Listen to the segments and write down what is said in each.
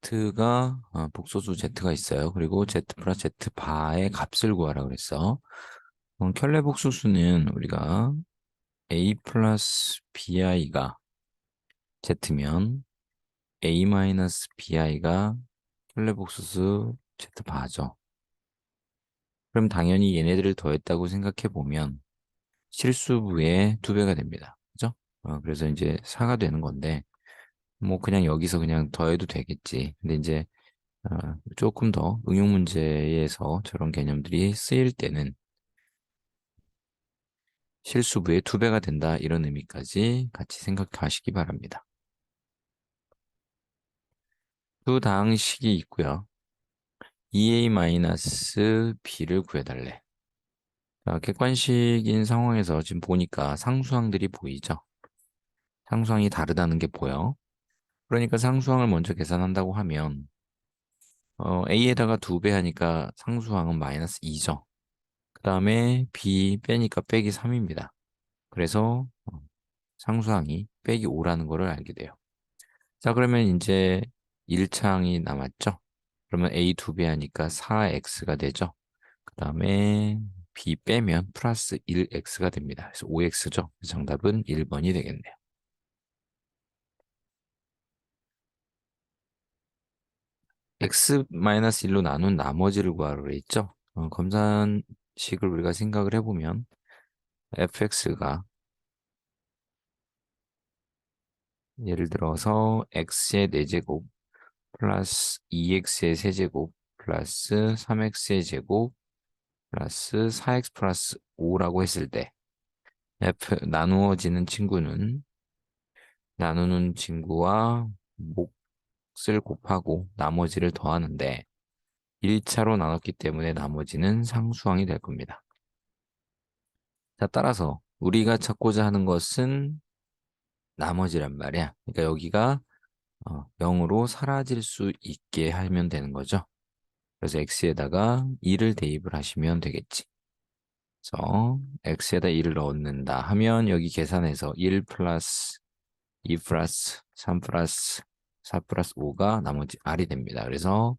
Z가 복소수 Z가 있어요. 그리고 Z 플러스 Z 바의 값을 구하라 그랬어. 켤레 복소수는 우리가 A 플러스 BI가 Z면 A 마이너스 BI가 켤레 복소수 Z 바죠. 그럼 당연히 얘네들을 더했다고 생각해 보면 실수부의 2배가 됩니다. 그죠? 그래서 이제 4가 되는 건데 뭐 그냥 여기서 그냥 더해도 되겠지. 근데 이제 조금 더 응용 문제에서 저런 개념들이 쓰일 때는 실수부의 2배가 된다 이런 의미까지 같이 생각하시기 바랍니다. 두 다항식이 있고요. 2a-b를 구해달래. 자, 객관식인 상황에서 지금 보니까 상수항들이 보이죠? 상수항이 다르다는 게 보여. 그러니까 상수항을 먼저 계산한다고 하면 a에다가 2배 하니까 상수항은 마이너스 2죠. 그 다음에 b 빼니까 빼기 3입니다. 그래서 상수항이 빼기 5라는 거를 알게 돼요. 자, 그러면 이제 1차항이 남았죠? 그러면 A 2배 하니까 4x가 되죠? 그 다음에 B 빼면 플러스 1x가 됩니다. 그래서 5x죠? 정답은 1번이 되겠네요. x-1로 나눈 나머지를 구하라고 했죠? 검산식을 우리가 생각을 해보면 fx가 예를 들어서 x의 4제곱 플러스 2x의 세제곱 플러스 3x의 제곱 플러스 4x 플러스 5라고 했을 때 f 나누어지는 친구는 나누는 친구와 몫을 곱하고 나머지를 더하는데 1차로 나눴기 때문에 나머지는 상수항이 될 겁니다. 자, 따라서 우리가 찾고자 하는 것은 나머지란 말이야. 그러니까 여기가 0으로 사라질 수 있게 하면 되는 거죠. 그래서 x에다가 2를 대입을 하시면 되겠지. 그래서 x에다 2를 넣는다 하면 여기 계산해서 1 플러스 2 플러스 3 플러스 4 플러스 5가 나머지 r이 됩니다. 그래서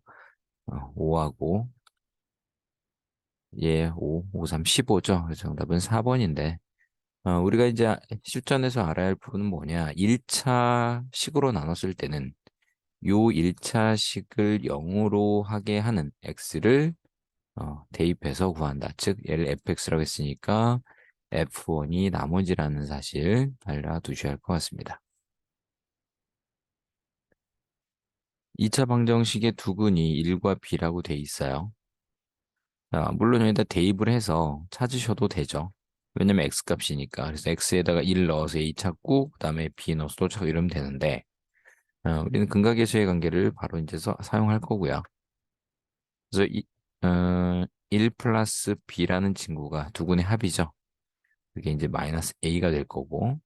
5하고 얘 5, 5, 3, 15죠. 그래서 정답은 4번인데 우리가 이제 실전에서 알아야 할 부분은 뭐냐. 1차 식으로 나눴을 때는 요 1차 식을 0으로 하게 하는 x를 대입해서 구한다. 즉 얘를 fx라고 했으니까 f1이 나머지라는 사실 알아두셔야 할 것 같습니다. 2차 방정식의 두근이 1과 b라고 돼 있어요. 물론 여기다 대입을 해서 찾으셔도 되죠. 왜냐면 x값이니까. 그래서 x에다가 1 넣어서 a 찾고 그다음에 b 넣어서 또 찾고 이러면 되는데 우리는 근각계수의 관계를 바로 이제 사용할 거고요. 그래서 1 플러스 b라는 친구가 두근의 합이죠. 그게 이제 마이너스 a가 될 거고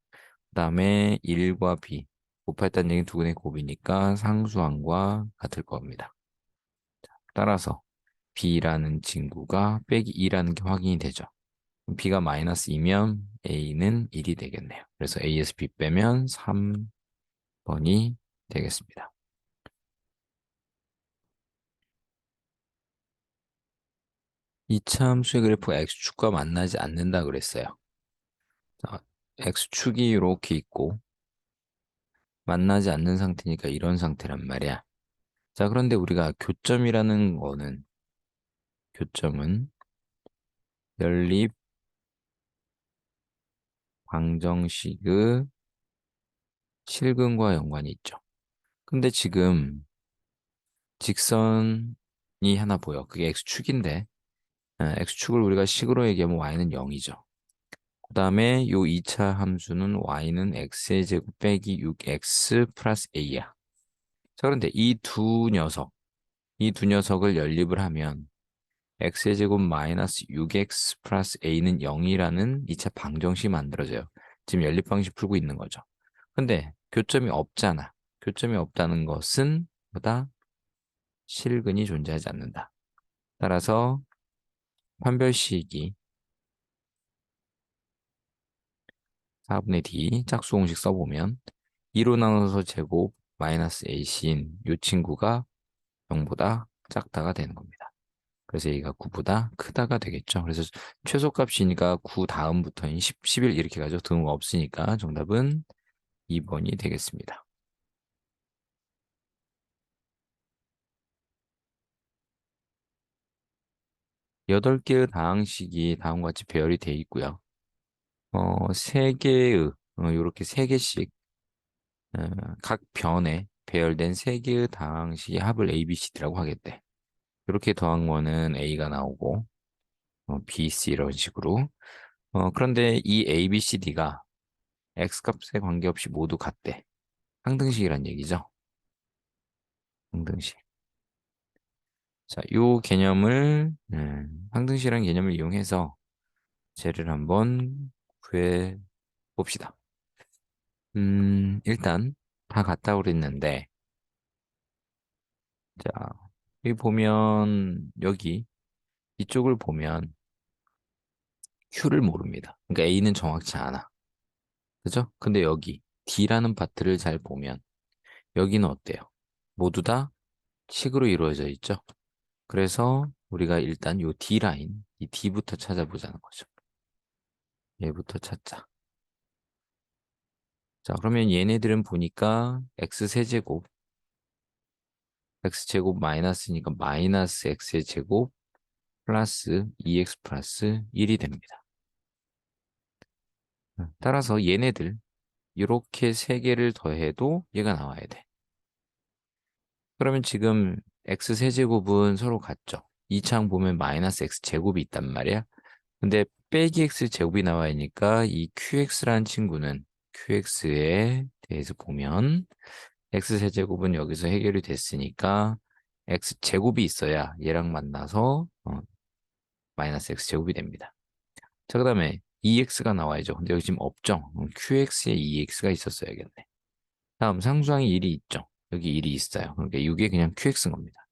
그다음에 1과 b 곱했다는 얘기는 두근의 곱이니까 상수항과 같을 겁니다. 따라서 b라는 친구가 빼기 2라는 게 확인이 되죠. b가 마이너스 2면 a는 1이 되겠네요. 그래서 a에서 b 빼면 3번이 되겠습니다. 2차 함수의 그래프가 x축과 만나지 않는다 그랬어요. 자, x축이 이렇게 있고 만나지 않는 상태니까 이런 상태란 말이야. 자, 그런데 우리가 교점은 연립 방정식의 실근과 연관이 있죠. 근데 지금 직선이 하나 보여. 그게 x축인데 x축을 우리가 식으로 얘기하면 y는 0이죠. 그 다음에 요 2차 함수는 y는 x의 제곱 빼기 6x 플러스 a야. 자, 그런데 이 두 녀석을 연립을 하면 x의 제곱 마이너스 6x 플러스 a는 0이라는 2차 방정식이 만들어져요. 지금 연립 방식 풀고 있는 거죠. 근데 교점이 없잖아. 교점이 없다는 것은 보다 실근이 존재하지 않는다. 따라서 판별식이 4분의 d 짝수 공식 써보면 2로 나눠서 제곱 마이너스 AC인 이 친구가 0보다 작다가 되는 겁니다. 그래서 A가 9보다 크다가 되겠죠. 그래서 최소값이니까 9 다음부터는 10, 11 이렇게 가죠. 등호가 없으니까 정답은 2번이 되겠습니다. 8개의 다항식이 다음과 같이 배열이 되어 있고요. 3개의, 이렇게 3개씩 각 변에 배열된 3개의 다항식의 합을 A, B, C, D라고 하겠대. 이렇게 더한 거는 A가 나오고 B, C 이런 식으로. 그런데 이 A, B, C, D가 X값에 관계없이 모두 같대. 항등식이란 얘기죠. 항등식. 자, 요 개념을 항등식이라는 개념을 이용해서 쟤를 한번 구해 봅시다. 일단 다 같다고 그랬는데 자, 여기 보면 여기 이쪽을 보면 Q를 모릅니다. 그러니까 A는 정확치 않아. 그죠? 근데 여기 D라는 파트를 잘 보면 여기는 어때요? 모두 다 식으로 이루어져 있죠? 그래서 우리가 일단 요 D라인, 이 D부터 찾아보자는 거죠. 얘부터 찾자. 자, 그러면 얘네들은 보니까 X세제곱, X제곱 마이너스니까 마이너스 X의 제곱 플러스 2X 플러스 1이 됩니다. 따라서 얘네들 이렇게 세 개를 더해도 얘가 나와야 돼. 그러면 지금 x 세제곱은 서로 같죠. 이 창 보면 마이너스 x 제곱이 있단 말이야. 근데 빼기 x 제곱이 나와 있으니까 이 qx라는 친구는 qx에 대해서 보면 x 세제곱은 여기서 해결이 됐으니까 x 제곱이 있어야 얘랑 만나서 마이너스 x 제곱이 됩니다. 자, 그다음에 2x가 나와야죠. 근데 여기 지금 없죠. qx에 2x가 있었어야겠네. 다음 상수항에 1이 있죠. 여기 1이 있어요. 그러니까 이게 그냥 QX인 겁니다.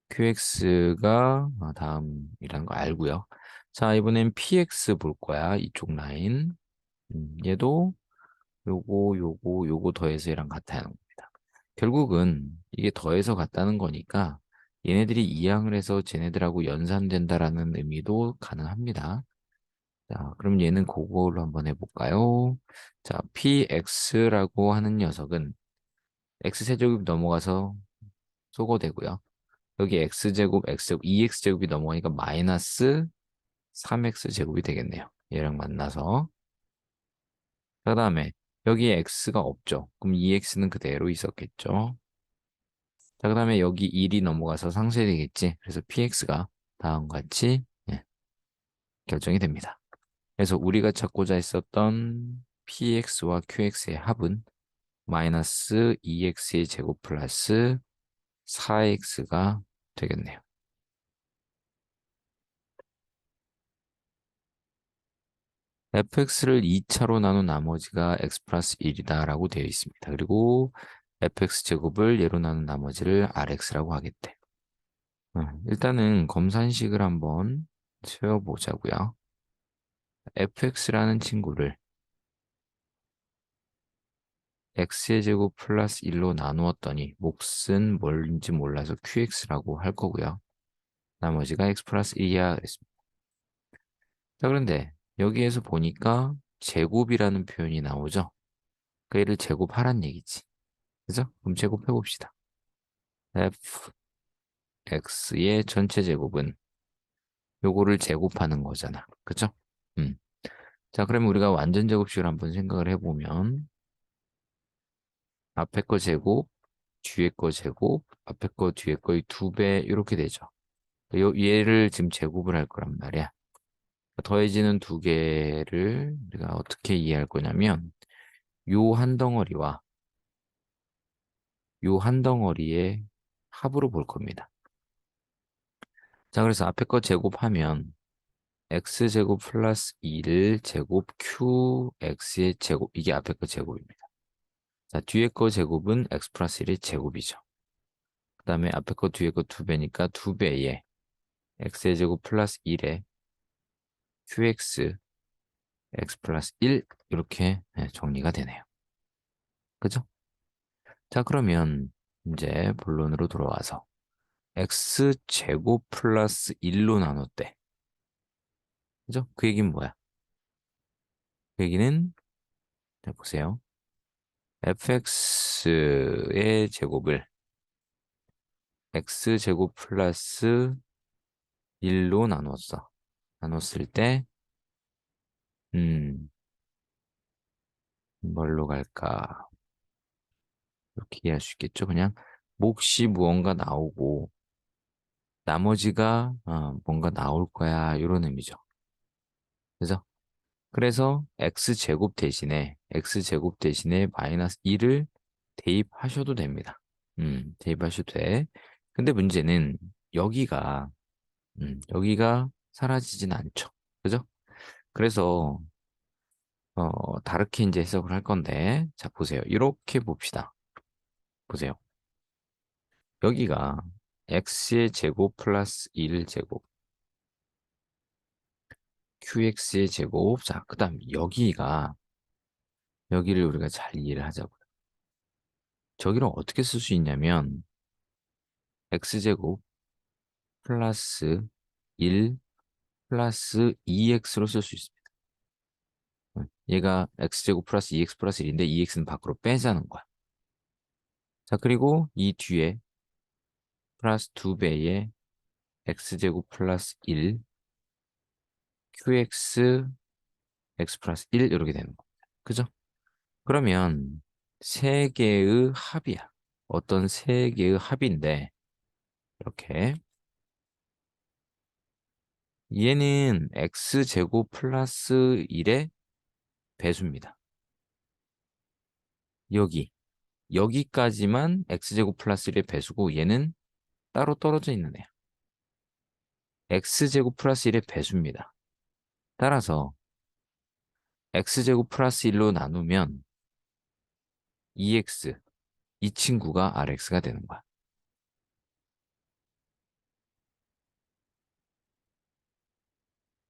QX가 다음이라는 거 알고요. 자, 이번엔 PX 볼 거야. 이쪽 라인. 얘도 요거 더해서 얘랑 같다는 겁니다. 결국은 이게 더해서 같다는 거니까 얘네들이 이항을 해서 쟤네들하고 연산된다라는 의미도 가능합니다. 자, 그럼 얘는 그걸로 한번 해볼까요? 자, PX라고 하는 녀석은 x세제곱이 넘어가서 소거되고요. 여기 x제곱, x제곱, 2x제곱이 넘어가니까 마이너스 3x제곱이 되겠네요. 얘랑 만나서. 그 다음에 여기에 x가 없죠. 그럼 2x는 그대로 있었겠죠. 자, 그 다음에 여기 1이 넘어가서 상쇄되겠지. 그래서 px가 다음과 같이 결정이 됩니다. 그래서 우리가 찾고자 했었던 px와 qx의 합은 마이너스 2x의 제곱 플러스 4x가 되겠네요. fx를 2차로 나눈 나머지가 x 플러스 1이다라고 되어 있습니다. 그리고 fx 제곱을 예로 나눈 나머지를 rx라고 하겠대. 일단은 검산식을 한번 세워보자고요. fx라는 친구를 x의 제곱 플러스 1로 나누었더니 몫은 뭘인지 몰라서 qx라고 할 거고요. 나머지가 x 플러스 1이야 그랬습니다. 자, 그런데 여기에서 보니까 제곱이라는 표현이 나오죠. 그 얘를 제곱하란 얘기지. 그죠? 그럼 제곱해 봅시다. fx의 전체 제곱은 요거를 제곱하는 거잖아. 그죠? 음. 자, 그러면 우리가 완전 제곱식을 한번 생각을 해보면 앞에 거 제곱, 뒤에 거 제곱, 앞에 거, 뒤에 거의 2배 이렇게 되죠. 얘를 지금 제곱을 할 거란 말이야. 더해지는 두 개를 우리가 어떻게 이해할 거냐면 요 한 덩어리와 요 한 덩어리의 합으로 볼 겁니다. 자, 그래서 앞에 거 제곱하면 x제곱 플러스 2를 제곱 qx의 제곱 이게 앞에 거 제곱입니다. 자, 뒤에 거 제곱은 x 플러스 1의 제곱이죠. 그 다음에 앞에 거 뒤에 거 2배니까 2배에 x의 제곱 플러스 1에 qx x 플러스 1 이렇게 정리가 되네요. 그죠? 자, 그러면 이제 본론으로 돌아와서 x제곱 플러스 1로 나눴대. 그죠? 그 얘기는 뭐야? 그 얘기는 자, 보세요. fx의 제곱을 x제곱 플러스 1로 나눴어. 나눴을 때, 뭘로 갈까? 이렇게 이해할 수 있겠죠? 그냥 몫이 무언가 나오고, 나머지가 뭔가 나올 거야. 이런 의미죠. 그죠? 그래서 x제곱 대신에 마이너스 1을 대입하셔도 됩니다. 대입하셔도 돼. 근데 문제는 여기가, 여기가 사라지진 않죠. 그죠? 그래서, 다르게 이제 해석을 할 건데, 자, 보세요. 이렇게 봅시다. 보세요. 여기가 x의 제곱 플러스 1 제곱, qx의 제곱, 자, 그 다음 여기를 우리가 잘 이해를 하자고요. 저기를 어떻게 쓸 수 있냐면, x제곱 플러스 1 플러스 2x로 쓸 수 있습니다. 얘가 x제곱 플러스 2x 플러스 1인데 2x는 밖으로 빼자는 거야. 자, 그리고 이 뒤에 플러스 2배의 x제곱 플러스 1 qx x 플러스 1 이렇게 되는 겁니다. 그죠? 그러면 세 개의 합이야. 어떤 세 개의 합인데 이렇게 얘는 x제곱 플러스 1의 배수입니다. 여기 여기까지만 x제곱 플러스 1의 배수고 얘는 따로 떨어져 있는 애야. x제곱 플러스 1의 배수입니다. 따라서 x제곱 플러스 1로 나누면 2x, 이 친구가 rx가 되는 거야.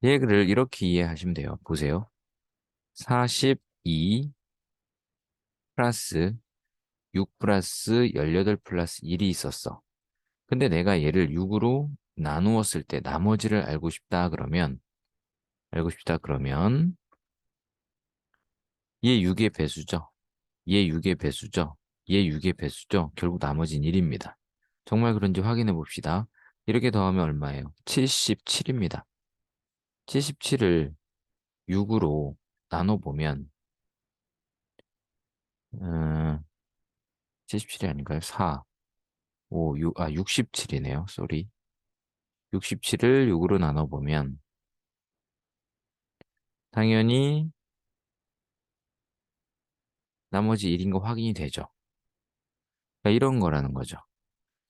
얘를 이렇게 이해하시면 돼요. 보세요. 42 플러스 6 플러스 18 플러스 1이 있었어. 근데 내가 얘를 6으로 나누었을 때 나머지를 알고 싶다 그러면 얘 6의 배수죠. 얘 6의 배수죠. 얘 6의 배수죠. 결국 나머지는 1입니다. 정말 그런지 확인해 봅시다. 이렇게 더하면 얼마예요? 77입니다. 77을 6으로 나눠보면 77이 아닌가요? 4, 5, 6, 67이네요. 쏘리. 67을 6으로 나눠보면 당연히 나머지 1인 거 확인이 되죠. 그러니까 이런 거라는 거죠.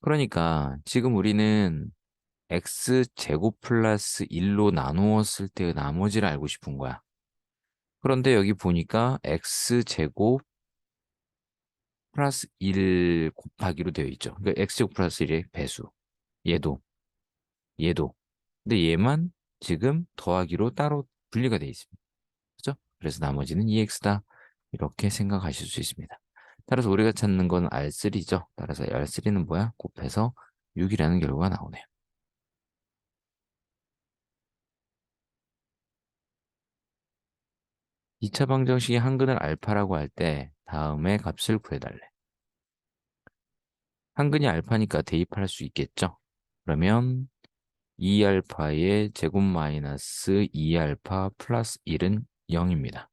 그러니까 지금 우리는 x제곱 플러스 1로 나누었을 때의 나머지를 알고 싶은 거야. 그런데 여기 보니까 x제곱 플러스 1 곱하기로 되어 있죠. 그러니까 x제곱 플러스 1의 배수. 얘도, 얘도. 근데 얘만 지금 더하기로 따로 분리가 되어 있습니다. 그죠? 그래서 나머지는 EX다. 이렇게 생각하실 수 있습니다. 따라서 우리가 찾는 건 R3죠. 따라서 R3는 뭐야? 곱해서 6이라는 결과가 나오네요. 2차 방정식의 한근을 알파라고 할 때 다음의 값을 구해달래. 한근이 알파니까 대입할 수 있겠죠? 그러면 2알파의 제곱 마이너스 2알파 플러스 1은 0입니다.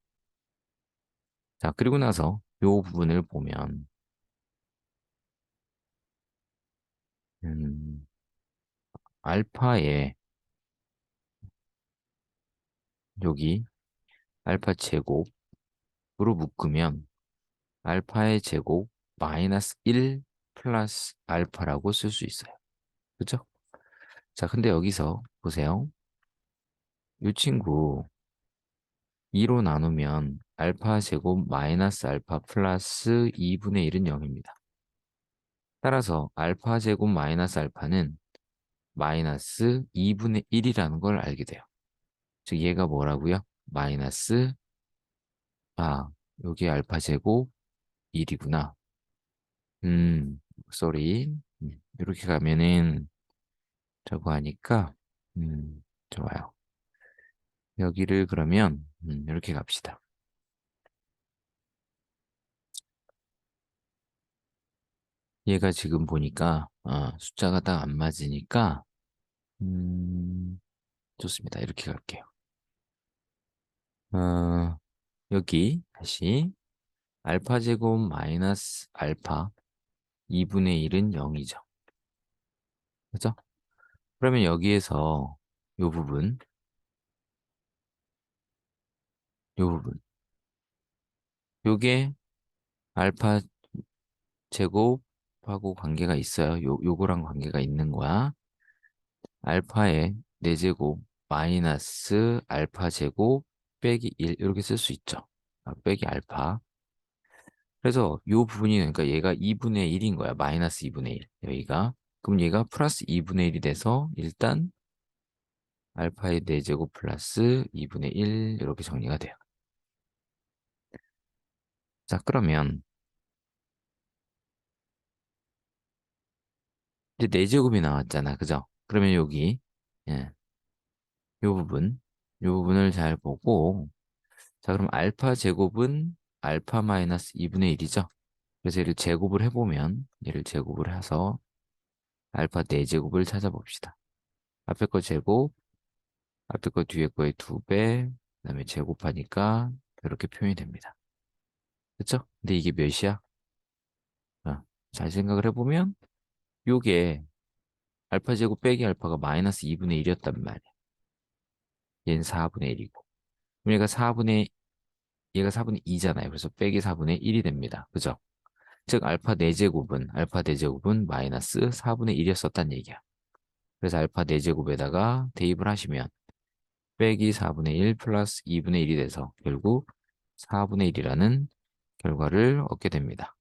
자, 그리고 나서 이 부분을 보면 음, 알파의 여기 알파 제곱으로 묶으면 알파의 제곱 마이너스 1 플러스 알파라고 쓸 수 있어요. 그죠? 자, 근데 여기서 보세요. 이 친구 2로 나누면 알파 제곱 마이너스 알파 플러스 2분의 1은 0입니다. 따라서 알파 제곱 마이너스 알파는 마이너스 2분의 1이라는 걸 알게 돼요. 즉 얘가 뭐라고요? 마이너스 여기 알파 제곱 1이구나. 쏘리. 이렇게 가면은 저거 하니까, 좋아요. 여기를 그러면, 이렇게 갑시다. 얘가 지금 보니까, 숫자가 딱 안 맞으니까, 음, 좋습니다. 이렇게 갈게요. 어, 여기, 다시, 알파 제곱 마이너스 알파 2분의 1은 0이죠. 그죠? 그러면 여기에서 요 부분, 요 부분, 요게 알파 제곱하고 관계가 있어요. 요거랑 관계가 있는 거야. 알파의 4제곱 마이너스 알파 제곱 빼기 1 이렇게 쓸 수 있죠. 빼기 알파. 그래서 요 부분이 그러니까 얘가 2분의 1인 거야. 마이너스 2분의 1. 여기가. 그럼 얘가 플러스 2분의 1이 돼서 일단 알파의 4제곱 플러스 2분의 1 이렇게 정리가 돼요. 자, 그러면 이제 4제곱이 나왔잖아. 그죠? 그러면 여기 예, 요 부분 요 부분을 잘 보고 자, 그럼 알파 제곱은 알파 마이너스 2분의 1이죠. 그래서 얘를 제곱을 해서 알파 4제곱을 찾아봅시다. 앞에 거 제곱, 앞에 거 뒤에 거의 2배, 그다음에 제곱하니까 이렇게 표현이 됩니다. 그쵸? 근데 이게 몇이야? 잘 생각을 해보면 요게 알파 제곱 빼기 알파가 마이너스 2분의 1이었단 말이야. 얘는 4분의 1이고. 그럼 얘가 4분의 2잖아요. 그래서 빼기 4분의 1이 됩니다. 그죠? 즉 알파 4제곱은 마이너스 4분의 1이었었단 얘기야. 그래서 알파 4제곱에다가 대입을 하시면 빼기 4분의 1 플러스 2분의 1이 돼서 결국 4분의 1이라는 결과를 얻게 됩니다.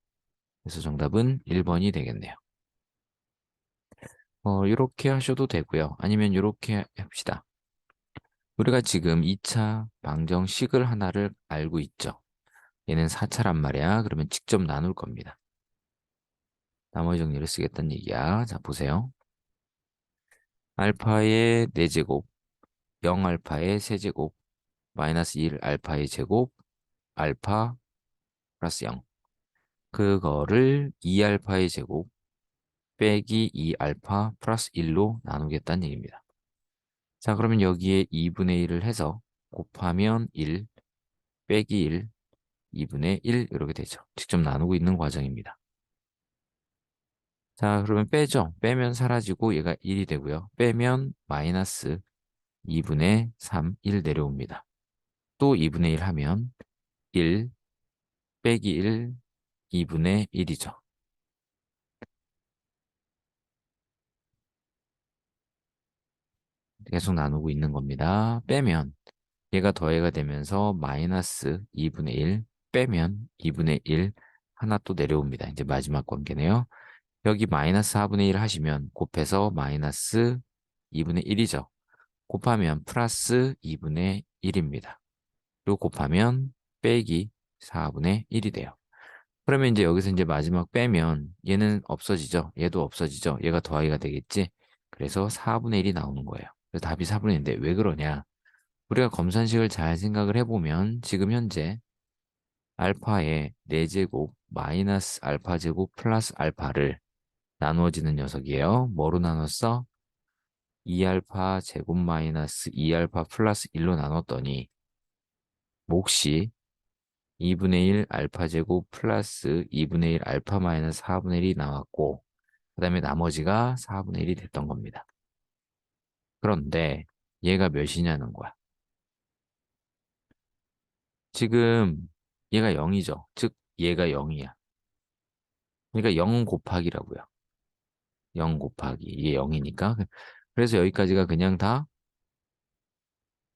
그래서 정답은 1번이 되겠네요. 이렇게 하셔도 되고요. 아니면 이렇게 합시다. 우리가 지금 2차 방정식을 하나를 알고 있죠. 얘는 4차란 말이야. 그러면 직접 나눌 겁니다. 나머지 정리를 쓰겠다는 얘기야. 자, 보세요. 알파의 4제곱, 0알파의 세제곱, 마이너스 1 알파의 제곱, 알파 플러스 0. 그거를 2알파의 제곱 빼기 2알파 플러스 1로 나누겠다는 얘기입니다. 자, 그러면 여기에 2분의 1을 해서 곱하면 1 빼기 1 2분의 1 이렇게 되죠. 직접 나누고 있는 과정입니다. 자, 그러면 빼죠. 빼면 사라지고 얘가 1이 되고요. 빼면 마이너스 2분의 3, 1 내려옵니다. 또 2분의 1 하면 1 빼기 1, 2분의 1이죠. 계속 나누고 있는 겁니다. 빼면 얘가 더해가 되면서 마이너스 2분의 1 빼면 2분의 1 하나 또 내려옵니다. 이제 마지막 관계네요. 여기 마이너스 4분의 1 하시면 곱해서 마이너스 2분의 1이죠. 곱하면 플러스 2분의 1입니다. 그리고 곱하면 빼기 4분의 1이 돼요. 그러면 이제 여기서 이제 마지막 빼면 얘는 없어지죠. 얘도 없어지죠. 얘가 더하기가 되겠지. 그래서 4분의 1이 나오는 거예요. 그래서 답이 4분의 1인데 왜 그러냐? 우리가 검산식을 잘 생각을 해보면 지금 현재 알파의 4제곱 마이너스 알파 제곱 플러스 알파를 나누어지는 녀석이에요. 뭐로 나눴어? 2알파 제곱 마이너스 2알파 플러스 1로 나눴더니 몫이 2분의 1 알파 제곱 플러스 2분의 1 알파 마이너스 4분의 1이 나왔고 그 다음에 나머지가 4분의 1이 됐던 겁니다. 그런데 얘가 몇이냐는 거야. 지금 얘가 0이죠. 즉 얘가 0이야. 그러니까 0 곱하기라고요. 0 곱하기. 이게 0이니까. 그래서 여기까지가 그냥 다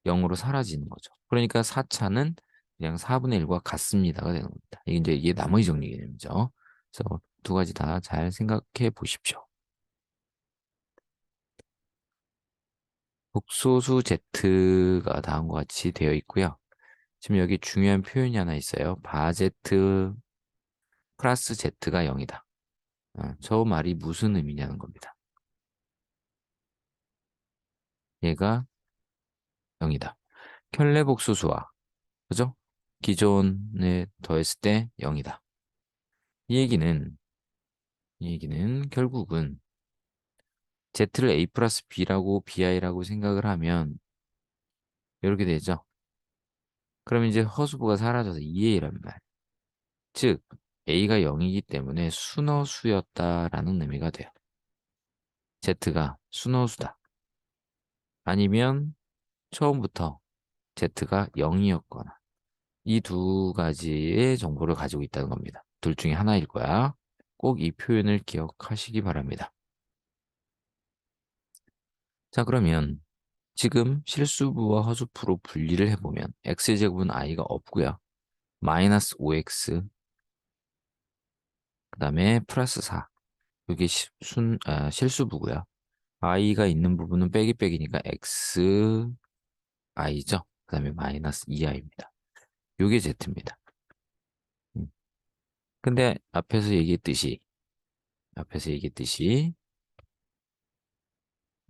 0으로 사라지는 거죠. 그러니까 4차는 그냥 4분의 1과 같습니다가 되는 겁니다. 이게 나머지 정리 개념이죠. 그래서 두 가지 다 잘 생각해 보십시오. 복소수 Z가 다음과 같이 되어 있고요. 지금 여기 중요한 표현이 하나 있어요. 바 Z 플러스 Z가 0이다. 저 말이 무슨 의미냐는 겁니다. 얘가 0이다. 켤레복소수와 그죠? 기존에 더했을 때 0이다. 이 얘기는 이 얘기는 결국은 Z를 A 플러스 B라고 BI라고 생각을 하면 이렇게 되죠. 그럼 이제 허수부가 사라져서 2A란 말. 즉, A가 0이기 때문에 순허수였다라는 의미가 돼요. Z가 순허수다. 아니면 처음부터 Z가 0이었거나 이 두 가지의 정보를 가지고 있다는 겁니다. 둘 중에 하나일 거야. 꼭 이 표현을 기억하시기 바랍니다. 자, 그러면 지금 실수부와 허수부로 분리를 해보면 x제곱은 i가 없고요. 마이너스 5x, 그 다음에 플러스 4. 이게 실수부고요. i가 있는 부분은 빼기 빼기니까 x, i죠. 그 다음에 마이너스 2i입니다. 이게 z입니다. 음. 근데 앞에서 얘기했듯이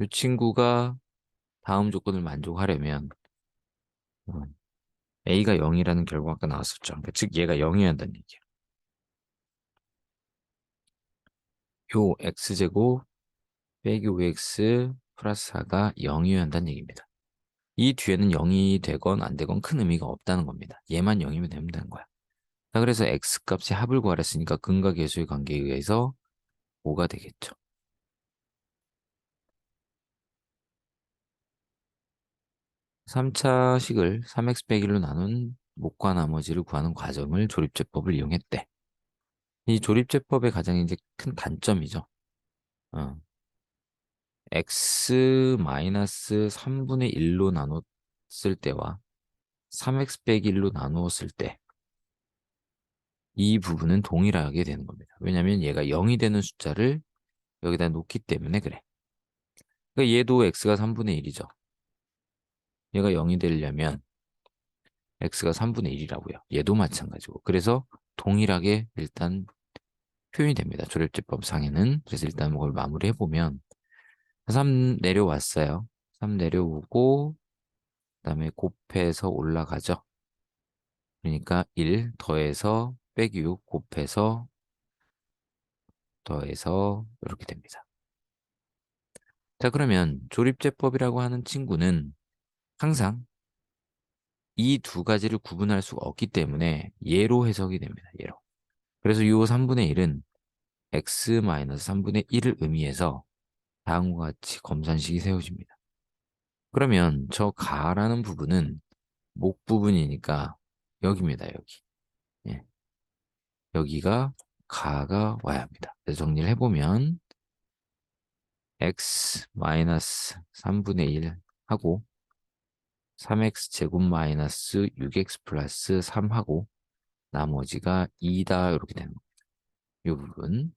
이 친구가 다음 조건을 만족하려면 음, a가 0이라는 결과가 나왔었죠. 그러니까 즉 얘가 0이어야 한다는 얘기예요. 요 x제곱 빼기 5x 플러스 4가 0이어야 한다는 얘기입니다. 이 뒤에는 0이 되건 안 되건 큰 의미가 없다는 겁니다. 얘만 0이면 된다는 거야. 자, 그래서 x값의 합을 구하랬으니까 근과 계수의 관계에 의해서 5가 되겠죠. 3차식을 3x 빼기로 나눈 목과 나머지를 구하는 과정을 조립제법을 이용했대. 이 조립제법의 가장 이제 큰 단점이죠. 어, x 마이너스 3분의 1로 나눴을 때와 3x 빼기 1로 나누었을 때 이 부분은 동일하게 되는 겁니다. 왜냐하면 얘가 0이 되는 숫자를 여기다 놓기 때문에 그래. 그러니까 얘도 x가 3분의 1이죠. 얘가 0이 되려면 x가 3분의 1이라고요. 얘도 마찬가지고. 그래서 동일하게 일단 표현이 됩니다. 조립제법 상에는. 그래서 일단 그걸 마무리해보면 3 내려왔어요. 3 내려오고 그다음에 곱해서 올라가죠. 그러니까 1 더해서 빼기 6 곱해서 더해서 이렇게 됩니다. 자, 그러면 조립제법이라고 하는 친구는 항상 이 두 가지를 구분할 수가 없기 때문에 예로 해석이 됩니다. 예로. 그래서 이 3분의 1은 x-3분의 1을 의미해서 다음과 같이 검산식이 세워집니다. 그러면 저 가라는 부분은 목 부분이니까 여기입니다. 여기. 예. 여기가 가가 와야 합니다. 그래서 정리를 해보면 x-3분의 1 하고 3x 제곱 마이너스 6x 플러스 3하고 나머지가 2다 이렇게 되는 거예요. 이 부분.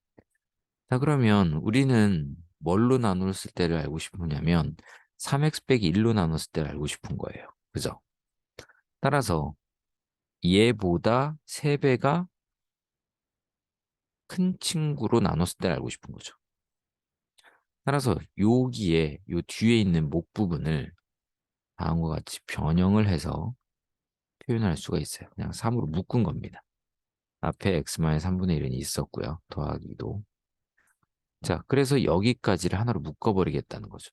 자, 그러면 우리는 뭘로 나눴을 때를 알고 싶으냐면 3x 빼기 1로 나눴을 때를 알고 싶은 거예요. 그죠? 따라서 얘보다 3배가 큰 친구로 나눴을 때를 알고 싶은 거죠. 따라서 여기에 요 뒤에 있는 목 부분을 다음과 같이 변형을 해서 표현할 수가 있어요. 그냥 3으로 묶은 겁니다. 앞에 x-3분의 1은 있었고요. 더하기도. 자, 그래서 여기까지를 하나로 묶어버리겠다는 거죠.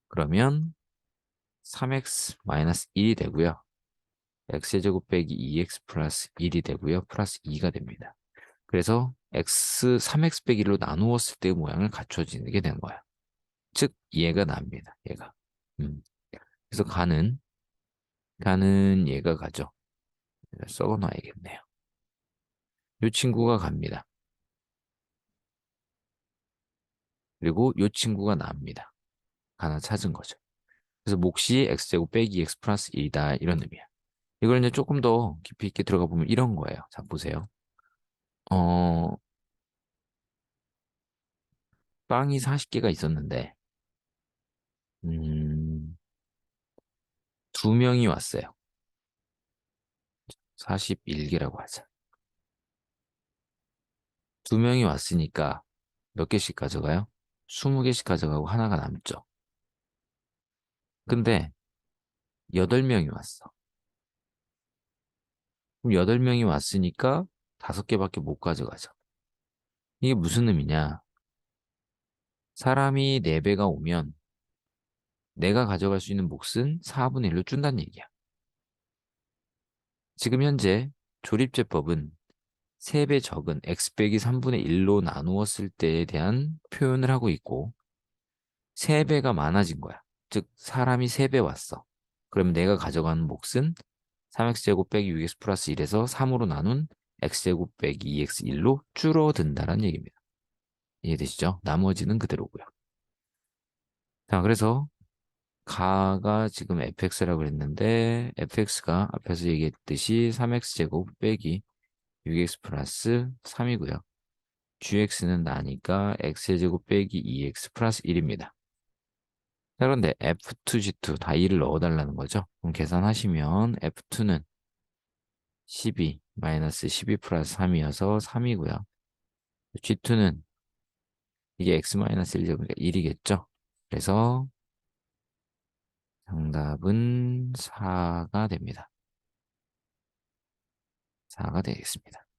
그러면 3x-1이 되고요. x제곱 빼기 2x 플러스 1이 되고요. 플러스 2가 됩니다. 그래서 3x 빼기 1로 나누었을 때의 모양을 갖춰지게 되는 거야. 즉, 얘가 납니다. 얘가. 그래서 가는 얘가 가죠. 썩어 놔야겠네요. 이 친구가 갑니다. 그리고 이 친구가 납니다. 하나 찾은 거죠. 그래서 몫이 x제곱 빼기 x 플러스 1이다 이런 의미야. 이걸 이제 조금 더 깊이 있게 들어가 보면 이런 거예요. 자, 보세요. 어, 빵이 40개가 있었는데, 음, 2명이 왔어요. 41개라고 하자. 두 명이 왔으니까 몇 개씩 가져가요? 20개씩 가져가고 하나가 남죠. 근데 8명이 왔어. 그럼 8명이 왔으니까 5개밖에 못 가져가죠. 이게 무슨 의미냐? 사람이 4배가 오면 내가 가져갈 수 있는 몫은 4분의 1로 준다는 얘기야. 지금 현재 조립제법은 3배 적은 x 빼기 3분의 1로 나누었을 때에 대한 표현을 하고 있고 3배가 많아진 거야. 즉 사람이 3배 왔어. 그러면 내가 가져가는 몫은 3x제곱 빼기 6x 플러스 1에서 3으로 나눈 x제곱 빼기 2x1로 줄어든다는 얘기입니다. 이해되시죠? 나머지는 그대로고요. 자, 그래서 가가 지금 fx라고 그랬는데 fx가 앞에서 얘기했듯이 3x제곱 빼기 6x 플러스 3이고요. gx는 나니까 x제곱 빼기 2x 플러스 1입니다. 그런데 F2, G2 다 2를 넣어달라는 거죠. 그럼 계산하시면 F2는 12 마이너스 12 플러스 3이어서 3이고요. G2는 이게 x 마이너스 1제곱이니까 1이겠죠. 그래서 정답은 4가 됩니다. 4가 되겠습니다.